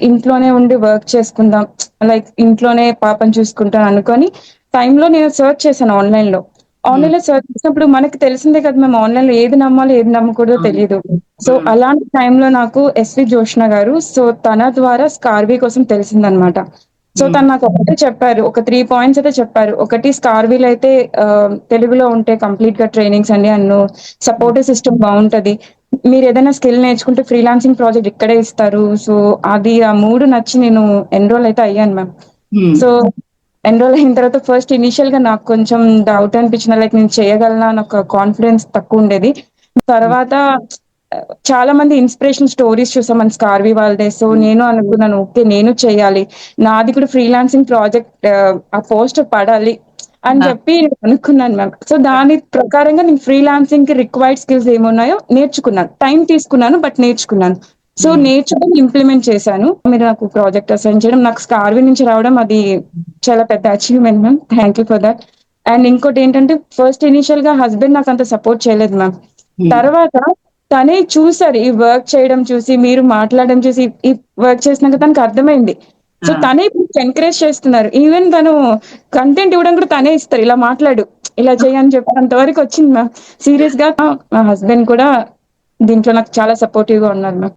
ఇంట్లోనే ఉండి వర్క్ చేసుకుందాం. లైక్ ఇంట్లోనే పాపని చూసుకుంటా అనుకోని టైమ్‌లో నేను సెర్చ్ చేశాను ఆన్‌లైన్‌లో. హ్మ్. ఆన్‌లైన్‌లో సెర్చ్ చేసినప్పుడు మనకు తెలిసిందే కదా! మేము ఆన్‌లైన్‌లో ఏది నమ్మాలో, ఏది నమ్మకూడదో అవును. తెలీదు. సో, హ్మ్. అలాంటి టైమ్‌లో నాకు ఎస్‌వి జోష్న గారు సో, తన ద్వారా స్కార్వీ కోసం తెలిసిందనమాట. సో, హ్మ్. తను నాకు ఒకటే చెప్పారు. ఒక 3 పాయింట్స్ అయితే చెప్పారు. ఒకటి స్కార్వీలో అయితే తెలుగులో ఉంటే కంప్లీట్‌గా ట్రైనింగ్స్ అన్ని హ్మ్. సపోర్టివ్ సిస్టమ్ బావుంటది. మీరేదైనా స్కిల్ నేర్చుకుంటే ఫ్రీలాన్సింగ్ ప్రాజెక్ట్ ఇక్కడే ఇస్తారు. సో, అది ఆ 3 నచ్చి నేను ఎన్‌రోల్ అయితే అయ్యాను మ్యామ్. హ్మ్. సో, ఎన్‌రోల్ అయిన తర్వాత ఫస్ట్ ఇనీషియల్‌గా నాకు కొంచెం డౌట్ అనిపించింది. లైక్ నేను చేయగలనా అని ఒక కాన్ఫిడెన్స్ తక్కువుండేది. హ్మ్. తర్వాత చాలా మంది ఇన్‌స్పిరేషనల్ స్టోరీస్ చూసాం మన స్కార్వీ వాళ్ళదే. సో, హ్మ్. నేను అనుకున్నాను ఓకే. నేను చేయాలి. నాది కూడా ఫ్రీలాన్సింగ్ ప్రాజెక్ట్ ఆ పోస్టర్ పడాలి అని ఆ! చెప్పి అనుకున్నాను మ్యామ్. సో, దాని ప్రకారంగా నేను ఫ్రీలాన్సింగ్‌కి రిక్వైర్డ్ స్కిల్స్ ఏమున్నాయో నేర్చుకున్నాను. టైమ్ తీసుకున్నాను. బట్ నేర్చుకున్నాను. సో, హ్మ్. నేర్చుకొని ఇంప్లిమెంట్ చేశాను. మీరు నాకు ప్రాజెక్ట్ అసైన్ చేయడం, నాకు స్కార్వీ నుంచి రావడం అది చాలా పెద్ద achievement ma'am. Thank you for that. And ఇంకోటేంటంటే ఫస్ట్ ఇనీషియల్‌గా హస్బెండ్ నాకంత సపోర్ట్ చేయలేదు మ్యామ్. హ్మ్. తర్వాత తనే చూసారు. ఈ వర్క్ చేయడం చూసి, మీరు మాట్లాడడం చూసి, ఈ వర్క్ చేసినాక తనకర్థమైంది. సో, ఆ! తనే ఇప్పుడు ఎంకరేజ్ చేస్తున్నారు. ఈవెన్ తను కంటెంట్ ఇవ్వడం కూడా తనే ఇస్తారు. ఇలా మాట్లాడు, ఇలా చెయ్యి అని చెప్పేంత వరకొచ్చింది మ్యామ్. సీరియస్‌గా మా హస్బెండ్ కూడా దీంట్లో నాకు చాలా సపోర్టివ్‌గా ఉన్నారు మ్యామ్.